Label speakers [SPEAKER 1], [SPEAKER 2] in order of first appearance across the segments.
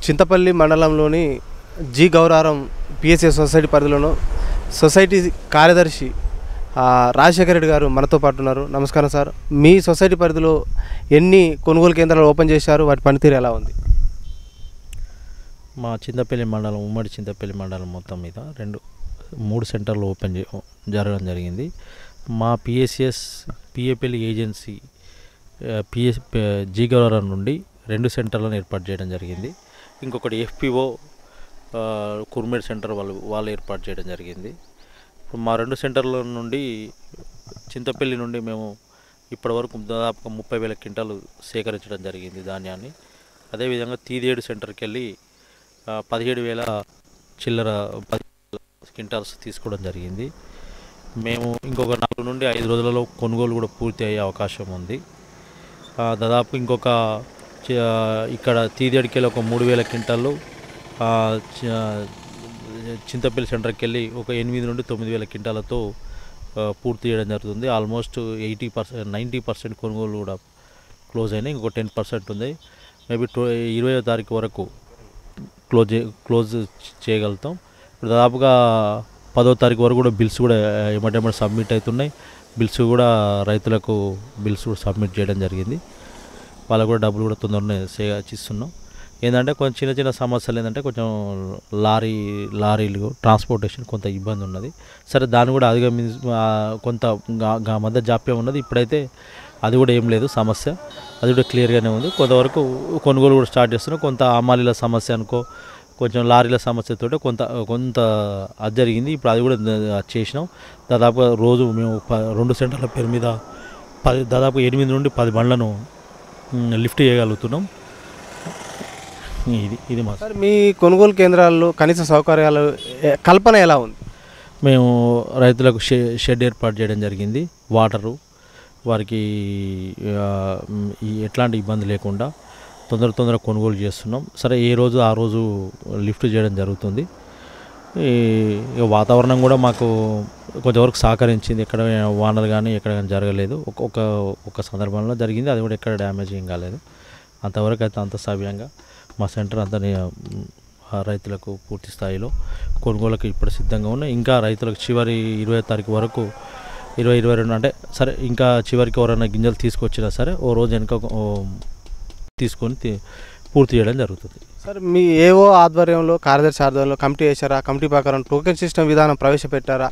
[SPEAKER 1] చింతపల్లి మండలంలోని G Gouraram PSA society పరిధిలోను society కార్యదర్శి రాజశేఖర రెడ్డి గారు మనతో పాటు ఉన్నారు. నమస్కారం సార్. మీ సొసైటీ పరిధిలో ఎన్ని కొనుగోలు కేంద్రాలు ఓపెన్ చేశారు, వాటి పనితీరు ఎలా ఉంది?
[SPEAKER 2] మా చింతపల్లి మండలం, ఉమ్మడి చింతపల్లి మండలం మొత్తం మీద 3 సెంటర్లు జరగడం జరిగింది. మా పిఏపల్లి ఏజెన్సీ జి గౌరారం నుండి 2 సెంటర్లను ఏర్పాటు చేయడం జరిగింది. ఇంకొకటి FPO కుర్మేడ్ సెంటర్ వాళ్ళు ఏర్పాటు చేయడం జరిగింది. మా 2 సెంటర్ల నుండి చింతపల్లి నుండి మేము ఇప్పటివరకు దాదాపుగా 30,000 క్వింటాలు సేకరించడం జరిగింది ధాన్యాన్ని. అదేవిధంగా తీదేడు సెంటర్కి వెళ్ళి 17,000 చిల్లర 10 క్వింటాల్స్ తీసుకోవడం జరిగింది. మేము ఇంకొక 4 నుండి 5 రోజులలో కొనుగోలు కూడా పూర్తి అయ్యే అవకాశం ఉంది. దాదాపు ఇంకొక ఇక్కడ తీదేడికి వెళ్ళి ఒక 3,000 క్వింటాలు, చింతపల్లి సెంటర్కి వెళ్ళి ఒక 8 నుండి 9,000 క్వింటాలతో పూర్తి చేయడం జరుగుతుంది. ఆల్మోస్ట్ 90% కొనుగోలు కూడా క్లోజ్ అయినాయి. ఇంకొక 10% ఉంది. మేబీ 20వ తారీఖు వరకు క్లోజ్ చేయగలుగుతాం. ఇప్పుడు దాదాపుగా 10వ తారీఖు వరకు కూడా బిల్స్ కూడా ఏమంటే సబ్మిట్ అవుతున్నాయి. బిల్స్ కూడా రైతులకు కూడా సబ్మిట్ చేయడం జరిగింది. వాళ్ళకు కూడా డబ్బులు కూడా తొందరనే ఇస్తున్నాం. ఏంటంటే కొంచెం చిన్న సమస్యలు ఏంటంటే కొంచెం లారీలు ట్రాన్స్పోర్టేషన్ కొంత ఇబ్బంది ఉన్నది. సరే, దాన్ని కూడా కొంత మధ్య జాప్యం ఉన్నది. ఇప్పుడైతే అది కూడా ఏం లేదు సమస్య, అది కూడా క్లియర్గానే ఉంది. కొంతవరకు కొనుగోలు కూడా స్టార్ట్ చేస్తున్నాం. కొంత అమ్మాలీల సమస్య అనుకో, కొంచెం లారీల సమస్యతో కొంత అది జరిగింది. ఇప్పుడు అది కూడా చేసినాం. దాదాపుగా రోజు మేము 2 సెంటర్ల పేరు మీద దాదాపు 8 నుండి 10 బండ్లను లిఫ్ట్ చేయగలుగుతున్నాం. ఇది మా
[SPEAKER 1] సార్. మీ కొనుగోలు కేంద్రాల్లో కనీస సౌకర్యాలు కల్పన ఎలా ఉంది?
[SPEAKER 2] మేము రైతులకు షెడ్ ఏర్పాటు చేయడం జరిగింది. వాటరు వారికి ఎట్లాంటి ఇబ్బంది లేకుండా తొందర కొనుగోలు చేస్తున్నాం. సరే, ఏ రోజు ఆ రోజు లిఫ్ట్ చేయడం జరుగుతుంది. వాతావరణం కూడా మాకు కొంతవరకు సహకరించింది. ఎక్కడ వానలు కానీ ఎక్కడ కానీ జరగలేదు. ఒక సందర్భంలో జరిగింది, అది కూడా ఎక్కడ డ్యామేజ్ ఏం కాలేదు. అంతవరకు అయితే అంత సవ్యంగా మా సెంటర్ అంతా రైతులకు పూర్తి స్థాయిలో కొనుగోలుకు ఇప్పుడు సిద్ధంగా ఉన్నాయి. ఇంకా రైతులకు చివరి 20వ తారీఖు వరకు 22 అంటే సరే, ఇంకా చివరికి ఎవరైనా గింజలు తీసుకొచ్చినా సరే ఓ రోజు వెనుక తీసుకొని పూర్తి చేయడం జరుగుతుంది.
[SPEAKER 1] సార్, మీ ఏవో ఆధ్వర్యంలో, కార్యదర్శి ఆధ్వర్యంలో కమిటీ వేశారా? కమిటీ ప్రకారం టోకెన్ సిస్టమ్ విధానం ప్రవేశపెట్టారా?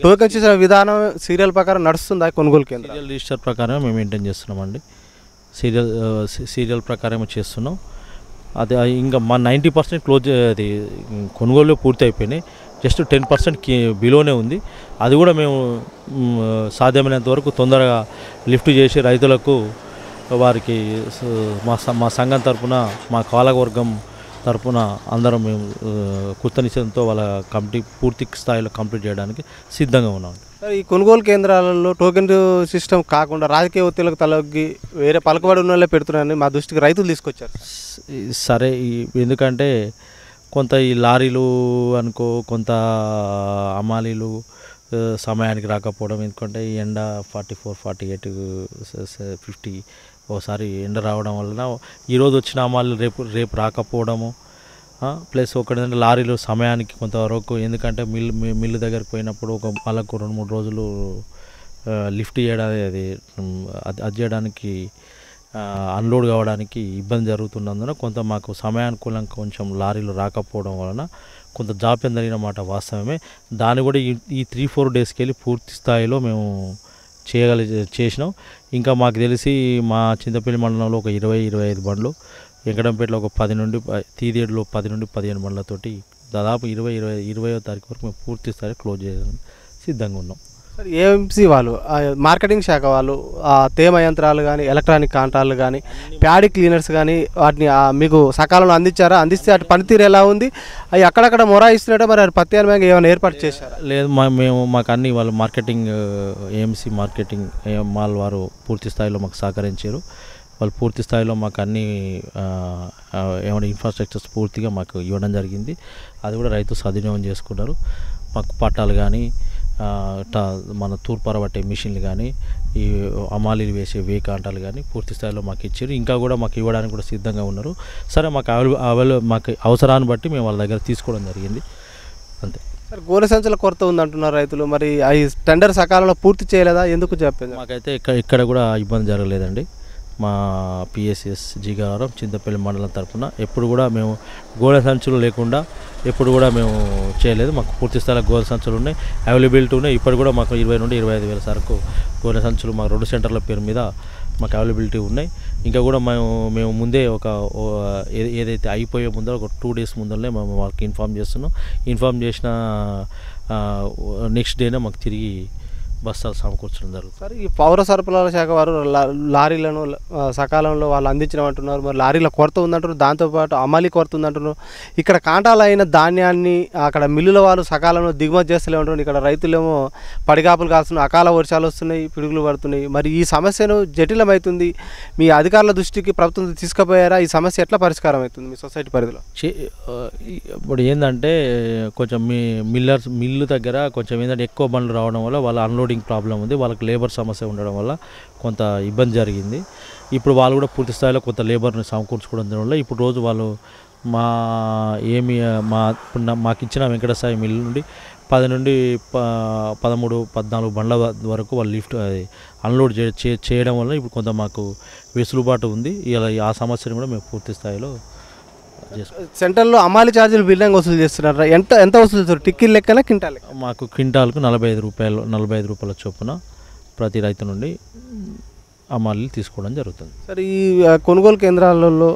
[SPEAKER 1] టోకెన్ సిస్టమ్ విధానం సీరియల్ ప్రకారం నడుస్తుందా? కొనుగోలు కేంద్రం
[SPEAKER 2] సీరియల్ రిజిస్టర్ ప్రకారం మేము మెయింటైన్ చేస్తున్నామండి. సీరియల్ ప్రకారం చేస్తున్నాం. అది ఇంకా మా 90% క్లోజ్, అది కొనుగోలు పూర్తి అయిపోయినాయి. జస్ట్ 10% బిలోనే ఉంది. అది కూడా మేము సాధ్యమైనంత వరకు తొందరగా లిఫ్ట్ చేసి రైతులకు వారికి మా సంఘం తరఫున, మా పాలకవర్గం తరఫున అందరం మేము కృతనిశ్చయంతో వాళ్ళ కమిటీ పూర్తి స్థాయిలో కంప్లీట్ చేయడానికి సిద్ధంగా ఉన్నాం.
[SPEAKER 1] ఈ కొనుగోలు కేంద్రాలలో టోకెన్ సిస్టమ్ కాకుండా రాజకీయ ఒత్తిళ్లకు తలొగ్గి వేరే పలుకుబడి ఉన్న వాళ్ళే పెడుతున్నారని మా దృష్టికి రైతులు తీసుకొచ్చారు.
[SPEAKER 2] సరే, ఎందుకంటే కొంత ఈ లారీలు అనుకో, కొంత అమ్మాలీలు సమయానికి రాకపోవడం, ఎందుకంటే ఈ ఎండ 44, 48, 50 ఓసారి ఎండ రావడం వలన ఈరోజు వచ్చిన అమ్మాయిలు రేపు రాకపోవడము. ప్లస్ ఒకటి లారీలు సమయానికి కొంతవరకు, ఎందుకంటే మిల్లు దగ్గరికి పోయినప్పుడు వాళ్ళకు 2-3 రోజులు లిఫ్ట్ చేయడానికి, అది చేయడానికి, అన్లోడ్ కావడానికి ఇబ్బంది జరుగుతున్నందున కొంత మాకు సమయానుకూలంగా కొంచెం లారీలు రాకపోవడం వలన కొంత జాప్యం జరిగిన మాట వాస్తవమే. దాన్ని కూడా ఈ 3-4 డేస్కి వెళ్ళి పూర్తి స్థాయిలో మేము చేసినాం. ఇంకా మాకు తెలిసి మా చింతపల్లి మండలంలో ఒక 20-25 బండ్లు, వెంకటంపేటలో ఒక 10 నుండి, తీదేడులో 10 నుండి 15 బండ్లతోటి దాదాపు 20వ తారీఖు వరకు మేము పూర్తి స్థాయి క్లోజ్ చేయడానికి సిద్ధంగా ఉన్నాం.
[SPEAKER 1] సార్, ఏఎంసీ వాళ్ళు, మార్కెటింగ్ శాఖ వాళ్ళు తేమ యంత్రాలు కానీ, ఎలక్ట్రానిక్ కాంట్రాలు కానీ, ప్యాడీ క్లీనర్స్ కానీ వాటిని మీకు సకాలంలో అందించారా? అందిస్తే అటు పనితీరు ఎలా ఉంది? అవి అక్కడక్కడ మొరాయిస్తున్నట్టు మరి ప్రత్యామ్నాయంగా ఏమైనా ఏర్పాటు చేశారా?
[SPEAKER 2] లేదు, మాకు అన్ని వాళ్ళు మార్కెటింగ్, ఏఎంసీ మార్కెటింగ్ మాల్ వారు పూర్తి స్థాయిలో మాకు సహకరించారు. వాళ్ళు పూర్తి స్థాయిలో మాకు అన్ని ఏమైనా ఇన్ఫ్రాస్ట్రక్చర్స్ పూర్తిగా మాకు ఇవ్వడం జరిగింది. అది కూడా రైతు సద్వినియోగం చేసుకున్నారు. మాకు పట్టాలు కానీ, మన తూర్పార పట్టే మిషన్లు కానీ ఈ అమాలీలు వేసే వేకాంటాలు కానీ పూర్తి స్థాయిలో మాకు ఇచ్చారు. ఇంకా కూడా మాకు ఇవ్వడానికి కూడా సిద్ధంగా ఉన్నారు. సరే మాకు అవసరాన్ని బట్టి మేము వాళ్ళ దగ్గర తీసుకోవడం జరిగింది అంతే.
[SPEAKER 1] సార్ గోనె సంచుల కొరత ఉందంటున్నారు రైతులు, మరి అవి టెండర్ సకాలంలో పూర్తి చేయలేదా, ఎందుకు చెప్పింది?
[SPEAKER 2] మాకైతే ఇక్కడ కూడా ఇబ్బంది జరగలేదండి. మా పిఎస్ఎస్ జిగారం చింతపల్లి మండలం తరఫున ఎప్పుడు కూడా మేము గోనె సంచులు లేకుండా ఎప్పుడు కూడా మేము చేయలేదు. మాకు పూర్తి స్థాయిలో గోనె సంచులు ఉన్నాయి, అవైలబిలిటీ ఉన్నాయి. ఇప్పుడు కూడా మాకు 20 నుండి 25 వేల సరుకు గోనె సంచులు మా 2 సెంటర్ల పేరు మీద మాకు అవైలబిలిటీ ఉన్నాయి. ఇంకా కూడా మేము ముందే ఏదైతే అయిపోయే ముందర ఒక 2 డేస్ ముందరనే మేము వాళ్ళకి ఇన్ఫామ్ చేసిన నెక్స్ట్ డేనే మాకు తిరిగి బస్తాలు సమకూర్చడం జరుగుతుంది.
[SPEAKER 1] సార్ ఈ పౌర సరఫరాల శాఖ వారు లారీలను సకాలంలో వాళ్ళు అందించమంటున్నారు, మరి లారీల కొరత ఉందంటున్నారు, దాంతోపాటు అమలీ కొరత ఉందంటున్నారు. ఇక్కడ కాంటాలు అయిన ధాన్యాన్ని అక్కడ మిల్లుల వాళ్ళు సకాలంలో దిగుమతి చేస్తలేమంటున్నారు. ఇక్కడ రైతులేమో పడిగాపులు కాస్తున్నారు, అకాల వర్షాలు వస్తున్నాయి, పిడుగులు పడుతున్నాయి. మరి ఈ సమస్యను జటిలమవుతుంది, మీ అధికారుల దృష్టికి ప్రభుత్వం తీసుకుపోయారా? ఈ సమస్య ఎట్లా పరిష్కారం అవుతుంది మీ సొసైటీ పరిధిలో?
[SPEAKER 2] ఇప్పుడు ఏంటంటే కొంచెం మిల్లు దగ్గర కొంచెం ఏంటంటే ఎక్కువ బండ్లు రావడం వల్ల వాళ్ళ అన్లోడింగ్ ప్రాబ్లం ఉంది, వాళ్ళకి లేబర్ సమస్య ఉండడం వల్ల కొంత ఇబ్బంది జరిగింది. ఇప్పుడు వాళ్ళు కూడా పూర్తి స్థాయిలో కొంత లేబర్ని సమకూర్చుకోవడం వల్ల ఇప్పుడు రోజు వాళ్ళు మాకు ఇచ్చిన వెంకటసాయి మిల్లు నుండి 10 నుండి 13, 14 బండ్ల వరకు వాళ్ళు లిఫ్ట్ అన్లోడ్ చేయడం వల్ల ఇప్పుడు కొంత మాకు వెసులుబాటు ఉంది. ఇలా ఆ సమస్యను కూడా మేము పూర్తి స్థాయిలో
[SPEAKER 1] సెంటర్లో అమాలి ఛార్జీలు బిల్లింగ్ వసూలు చేస్తున్నారా? ఎంత వసూలు చేస్తారు? టిక్కీల లెక్కన క్వింటాల్?
[SPEAKER 2] మాకు క్వింటాల్కు 45 రూపాయల చొప్పున ప్రతి రైతు నుండి అమాలీలు తీసుకోవడం జరుగుతుంది.
[SPEAKER 1] సరే ఈ కొనుగోలు కేంద్రాలలో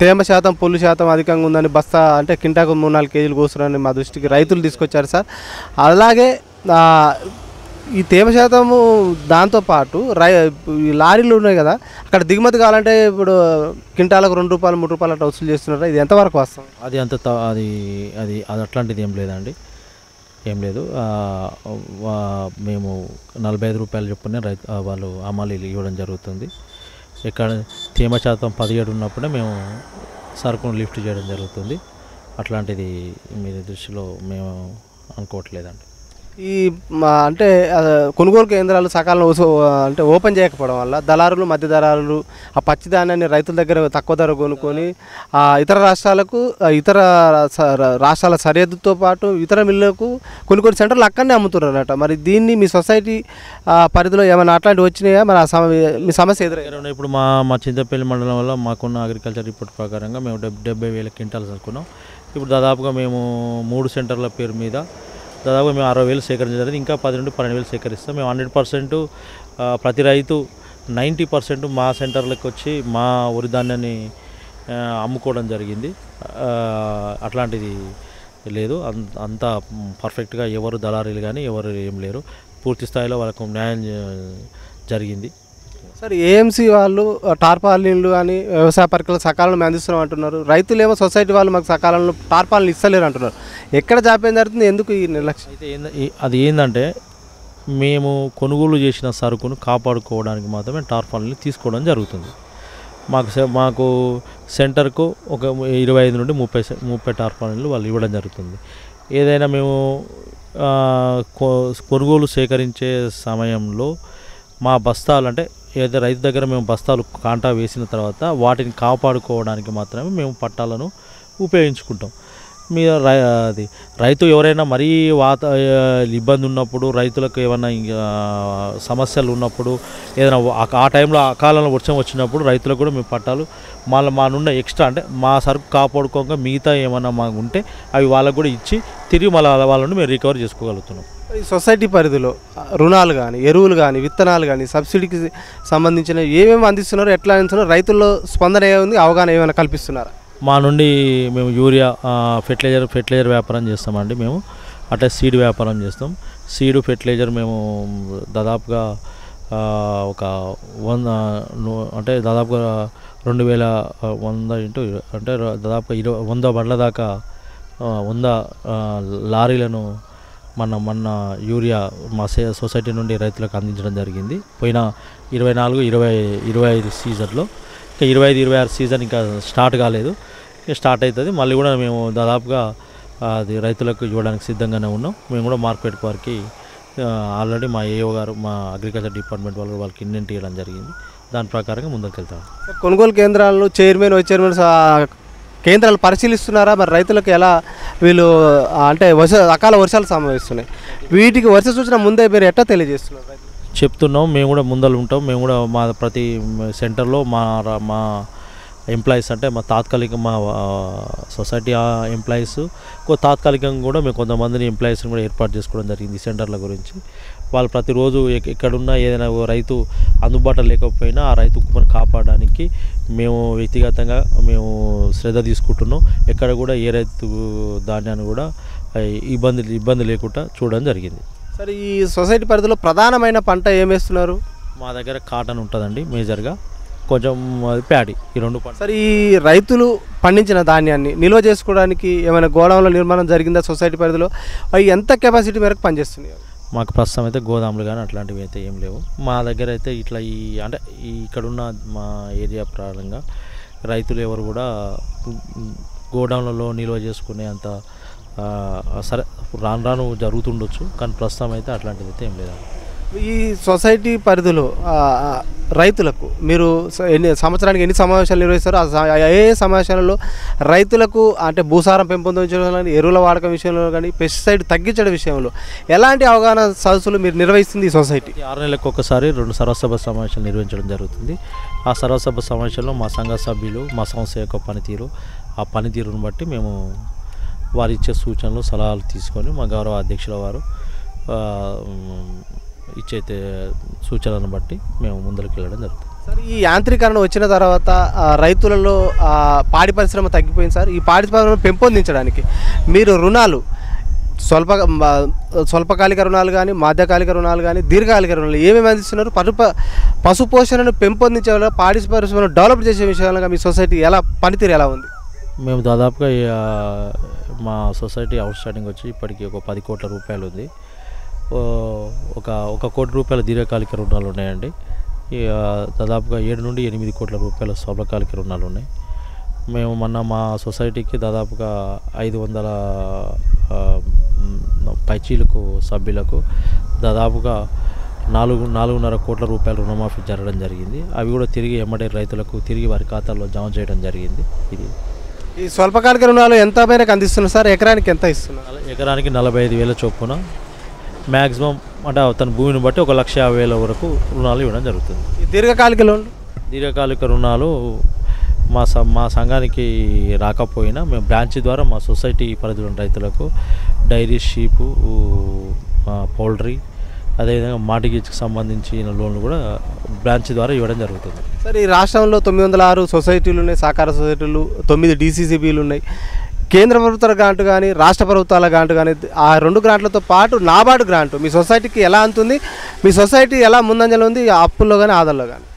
[SPEAKER 1] తేమ శాతం పొల్లు శాతం అధికంగా ఉందని బస్తా అంటే కింటాకు 3-4 కేజీలు కోస్తున్నారని మా దృష్టికి రైతులు తీసుకొచ్చారు సార్. అలాగే ఈ తేమ శాతము దాంతోపాటు ఈ లారీలు ఉన్నాయి కదా, అక్కడ దిగుమతి కావాలంటే ఇప్పుడు క్వింటాలకు 2 రూపాయలు 3 రూపాయలు అట్లా వసూలు చేస్తున్నారా? ఇది ఎంతవరకు వస్తాం?
[SPEAKER 2] అది అట్లాంటిది ఏం లేదండి, ఏం లేదు. మేము 45 రూపాయలు చొప్పున వాళ్ళు అమాలీలు ఇవ్వడం జరుగుతుంది. ఇక్కడ తేమ శాతం 17 ఉన్నప్పుడే మేము సరుకును లిఫ్ట్ చేయడం జరుగుతుంది. అట్లాంటిది మీ దృష్టిలో మేము అనుకోవట్లేదండి.
[SPEAKER 1] ఈ అంటే కొనుగోలు కేంద్రాలు సకాలంలో అంటే ఓపెన్ చేయకపోవడం వల్ల దళారులు, మధ్య దళారులు ఆ పచ్చి ధాన్యాన్ని రైతుల దగ్గర తక్కువ ధర కొనుక్కొని ఇతర రాష్ట్రాల సరిహద్దుతో పాటు ఇతర మిల్లులకు కొన్ని సెంటర్లు అక్కడనే అమ్ముతున్నారట. మరి దీన్ని మీ సొసైటీ పరిధిలో ఏమైనా అట్లాంటివి వచ్చినాయా? మరి మీ సమస్య ఎదురైనా?
[SPEAKER 2] ఇప్పుడు మా చింతపల్లి మండలం వల్ల మాకున్న అగ్రికల్చర్ రిపోర్ట్ ప్రకారంగా మేము 70,000 క్వింటాలు అనుకున్నాం. ఇప్పుడు దాదాపుగా మేము 3 సెంటర్ల పేరు మీద దాదాపు మేము 60,000 సేకరించడం జరిగింది. ఇంకా 10 నుండి 12,000 సేకరిస్తాం. మేము 100% ప్రతి రైతు 90% మా సెంటర్లకు వచ్చి మా వరి ధాన్యాన్ని అమ్ముకోవడం జరిగింది. అట్లాంటిది లేదు, అంతా పర్ఫెక్ట్గా ఎవరు దళారీలు కానీ ఎవరు ఏం లేరు. పూర్తి స్థాయిలో వాళ్ళకు న్యాయం జరిగింది.
[SPEAKER 1] సార్ ఏఎంసీ వాళ్ళు టార్పాలిన్లు కానీ వ్యవసాయ పరికరాలు సకాలంలో మేము అందిస్తున్నాం అంటున్నారు, రైతులేమో సొసైటీ వాళ్ళు మాకు సకాలంలో టార్పాలిన్లు ఇస్తలేరు అంటున్నారు. ఎక్కడ జాప్యం జరుగుతుంది, ఎందుకు ఈ నిర్లక్ష్యం?
[SPEAKER 2] అయితే అది ఏంటంటే మేము కొనుగోలు చేసిన సరుకును కాపాడుకోవడానికి మాత్రమే టార్పాలిన్లు తీసుకోవడం జరుగుతుంది. మాకు సెంటర్కు ఒక 25 నుండి 30 టార్పాలిన్లు వాళ్ళు ఇవ్వడం జరుగుతుంది. ఏదైనా మేము కొనుగోలు సేకరించే సమయంలో మా బస్తాలు అంటే ఏదైతే రైతు దగ్గర మేము బస్తాలు కాంటా వేసిన తర్వాత వాటిని కాపాడుకోవడానికి మాత్రమే మేము పట్టాలను ఉపయోగించుకుంటాం. మీద అది రైతు ఎవరైనా మరీ ఇబ్బంది ఉన్నప్పుడు, రైతులకు ఏమైనా సమస్యలు ఉన్నప్పుడు, ఏదైనా ఆ టైంలో అకాలంలో వర్షం వచ్చినప్పుడు రైతులకు కూడా మేము పట్టాలు మా నుండి ఎక్స్ట్రా అంటే మా సరుకు కాపాడుకోగా మిగతా ఏమైనా మాకు ఉంటే అవి వాళ్ళకు కూడా ఇచ్చి తిరిగి వాళ్ళని మేము రికవర్ చేసుకోగలుగుతున్నాం.
[SPEAKER 1] ఈ సొసైటీ పరిధిలో రుణాలు కానీ, ఎరువులు కానీ, విత్తనాలు కానీ, సబ్సిడీకి సంబంధించిన ఏమేమి అందిస్తున్నారు, ఎట్లా అందిస్తున్నారు, రైతుల్లో స్పందన ఏముంది, అవగాహన ఏమైనా కల్పిస్తున్నారా?
[SPEAKER 2] మా నుండి మేము యూరియా ఫెర్టిలైజర్ వ్యాపారం చేస్తామండి. మేము అట్లా సీడ్ వ్యాపారం చేస్తాం. సీడ్ ఫెర్టిలైజర్ మేము దాదాపుగా ఒక 100 అంటే దాదాపుగా 2,100 అంటే దాదాపుగా 100 బండ్ల దాకా 100 లారీలను మొన్న యూరియా మా సొసైటీ నుండి రైతులకు అందించడం జరిగింది. పోయిన 24-25 సీజన్లో. ఇంకా 25-26 సీజన్ ఇంకా స్టార్ట్ కాలేదు, స్టార్ట్ అవుతుంది. మళ్ళీ కూడా మేము దాదాపుగా అది రైతులకు ఇవ్వడానికి సిద్ధంగానే ఉన్నాం. మేము కూడా మార్కెట్ వారికి ఆల్రెడీ మా ఏఓ గారు మా అగ్రికల్చర్ డిపార్ట్మెంట్ వాళ్ళు వాళ్ళకి ఇండెంట్ ఇవ్వడం జరిగింది. దాని ప్రకారంగా ముందుకు వెళ్తాం.
[SPEAKER 1] కొనుగోలు కేంద్రాలను చైర్మన్ వైస్ చైర్మన్ కేంద్రాలు పరిశీలిస్తున్నారా? మరి రైతులకు ఎలా వీళ్ళు అంటే అకాల వర్షాలు సంభవిస్తున్నాయి, వీటికి వర్ష సూచన ముందే మీరు ఎట్లా తెలియజేస్తున్నారు?
[SPEAKER 2] చెప్తున్నాం, మేము కూడా ముందలు ఉంటాం. మేము కూడా మా ప్రతి సెంటర్లో మా ఎంప్లాయీస్ అంటే మా తాత్కాలిక మా సొసైటీ ఎంప్లాయీస్ తాత్కాలికంగా కూడా మేము కొంతమందిని ఎంప్లాయీస్ని కూడా ఏర్పాటు చేసుకోవడం జరిగింది సెంటర్ల గురించి. వాళ్ళు ప్రతిరోజు ఎక్కడున్నా ఏదైనా రైతు అందుబాటులో లేకపోయినా ఆ రైతు కుప్పను కాపాడడానికి మేము వ్యక్తిగతంగా మేము శ్రద్ధ తీసుకుంటున్నాం. ఎక్కడ కూడా ఏ రైతు ధాన్యాన్ని కూడా ఇబ్బంది లేకుండా చూడడం జరిగింది.
[SPEAKER 1] సరే, ఈ సొసైటీ పరిధిలో ప్రధానమైన పంట ఏమేస్తున్నారు?
[SPEAKER 2] మా దగ్గర కాటన్ ఉంటుందండి మేజర్గా, కొంచెం ప్యాడీ, ఈ రెండు పంట.
[SPEAKER 1] సరే, ఈ రైతులు పండించిన ధాన్యాన్ని నిల్వ చేసుకోవడానికి ఏమైనా గోడౌన్ల నిర్మాణం జరిగిందా సొసైటీ పరిధిలో? అవి ఎంత కెపాసిటీ మేరకు పనిచేస్తున్నాయి?
[SPEAKER 2] మాకు ప్రస్తుతం అయితే గోదాములు కానీ అట్లాంటివి అయితే ఏం లేవు. మా దగ్గర అయితే ఇట్లా అంటే ఇక్కడున్న మా ఏరియా ప్రకారంగా రైతులు ఎవరు కూడా గోడౌన్లలో నిల్వ చేసుకునే అంత సరే రాను జరుగుతుండొచ్చు, కానీ ప్రస్తుతం అయితే అట్లాంటిది అయితే ఏం లేదు.
[SPEAKER 1] ఈ సొసైటీ పరిధిలో రైతులకు మీరు సంవత్సరానికి ఎన్ని సమావేశాలు నిర్వహిస్తారో ఏ సమావేశాలలో రైతులకు అంటే భూసారం పెంపొందించడం కానీ, ఎరువుల వాడకం విషయంలో కానీ, పెస్టిసైడ్ తగ్గించడం విషయంలో ఎలాంటి అవగాహన సదస్సులు మీరు నిర్వహిస్తుంది ఈ సొసైటీ?
[SPEAKER 2] 6 నెలలకు ఒకసారి 2 సర్వసభ సమావేశాలు నిర్వహించడం జరుగుతుంది. ఆ సర్వసభ సమావేశంలో మా సంఘ సభ్యులు మా సంస్థ యొక్క పనితీరు, ఆ పనితీరును బట్టి మేము వారు ఇచ్చే సూచనలు సలహాలు తీసుకొని మా గౌరవ అధ్యక్షుల వారు ఇచ్చే సూచనలను బట్టి మేము ముందుకు వెళ్ళడం జరుగుతుంది.
[SPEAKER 1] సార్, ఈ యాంత్రీకరణ వచ్చిన తర్వాత రైతులలో పాడి పరిశ్రమ తగ్గిపోయింది సార్. ఈ పాడి పరిశ్రమ పెంపొందించడానికి మీరు రుణాలు స్వల్పకాలిక రుణాలు కానీ, మధ్యకాలిక రుణాలు కానీ, దీర్ఘకాలిక రుణాలు ఏమేమి అందిస్తున్నారు? పశు పోషణను పెంపొందించే పాడి పరిశ్రమను డెవలప్ చేసే విషయాలుగా మీ సొసైటీ పనితీరు ఎలా ఉంది?
[SPEAKER 2] మేము దాదాపుగా మా సొసైటీ అవుట్ స్టాండింగ్ వచ్చి ఇప్పటికీ ఒక 10 కోట్ల రూపాయలు ఉంది. ఒక 1 కోటి రూపాయల దీర్ఘకాలిక రుణాలు ఉన్నాయండి. దాదాపుగా 7 నుండి 8 కోట్ల రూపాయల స్వల్పకాలిక రుణాలు ఉన్నాయి. మేము మొన్న మా సొసైటీకి దాదాపుగా 500 పైచీలకు సభ్యులకు దాదాపుగా 4.5 కోట్ల రూపాయల రుణమాఫీ జరగడం జరిగింది. అవి కూడా తిరిగి ఎమ్మడే రైతులకు తిరిగి వారి ఖాతాల్లో జమ చేయడం జరిగింది. ఇది
[SPEAKER 1] ఈ స్వల్పకాలిక రుణాలు ఎంత మేరకు అందిస్తున్నారు సార్? ఎకరానికి ఎంత ఇస్తున్నారు?
[SPEAKER 2] ఎకరానికి 45,000 చొప్పున మ్యాక్సిమం అంటే తన భూమిని బట్టి 1,50,000 వరకు రుణాలు ఇవ్వడం జరుగుతుంది. దీర్ఘకాలిక రుణాలు మా సంఘానికి రాకపోయినా మేము బ్రాంచ్ ద్వారా మా సొసైటీ పరిధిలో రైతులకు డైరీ, షీపు, పౌల్ట్రీ, అదేవిధంగా మార్టిగేజ్కి సంబంధించిన లోన్లు కూడా బ్రాంచ్ ద్వారా ఇవ్వడం జరుగుతుంది.
[SPEAKER 1] సార్, ఈ రాష్ట్రంలో 906 సొసైటీలు ఉన్నాయి, సహకార సొసైటీలు, 9 DCCBలు ఉన్నాయి. కేంద్ర ప్రభుత్వ గ్రాంట్ కానీ, రాష్ట్ర ప్రభుత్వాల గ్రాంట్ కానీ, ఆ 2 గ్రాంట్లతో పాటు నాబార్డు గ్రాంట్ మీ సొసైటీకి ఎలా అందుతుంది? మీ సొసైటీ ఎలా ముందంజలో ఉంది అప్పుల్లో కానీ ఆదాల్లో కానీ?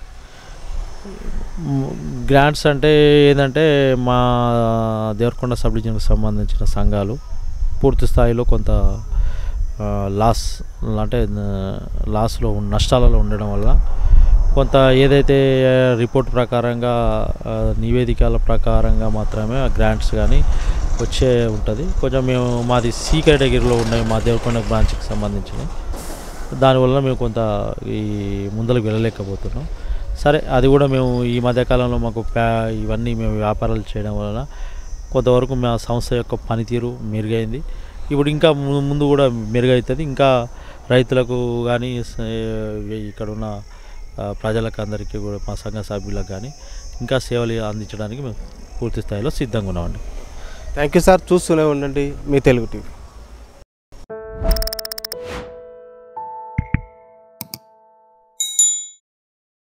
[SPEAKER 2] గ్రాంట్స్ అంటే ఏంటంటే మా దేవరకొండ సబ్ డివిజన్కి సంబంధించిన సంఘాలు పూర్తి స్థాయిలో కొంత లాస్లో నష్టాలలో ఉండడం వల్ల కొంత ఏదైతే రిపోర్ట్ ప్రకారంగా నివేదికల ప్రకారంగా మాత్రమే ఆ గ్రాంట్స్ కానీ వచ్చే ఉంటుంది. కొంచెం మేము మాది C కేటగిరీలో ఉన్నాయి మా దేవరకొండ బ్రాంచ్కి సంబంధించినవి. దానివల్ల మేము కొంత ఈ ముందరకు వెళ్ళలేకపోతున్నాం. సరే, అది కూడా మేము ఈ మధ్యకాలంలో మాకు ఇవన్నీ మేము వ్యాపారాలు చేయడం వలన కొంతవరకు మా సంస్థ యొక్క పనితీరు మెరుగైంది. ఇప్పుడు ఇంకా ముందు కూడా మెరుగవుతుంది. ఇంకా రైతులకు కానీ ఇక్కడున్న ప్రజలకు అందరికీ కూడా మా సంఘ సభ్యులకు కానీ ఇంకా సేవలు అందించడానికి మేము పూర్తి స్థాయిలో సిద్ధంగా ఉన్నామండి.
[SPEAKER 1] Thank you sir. చూస్తూనే ఉండండి మీ తెలుగు టీవీ.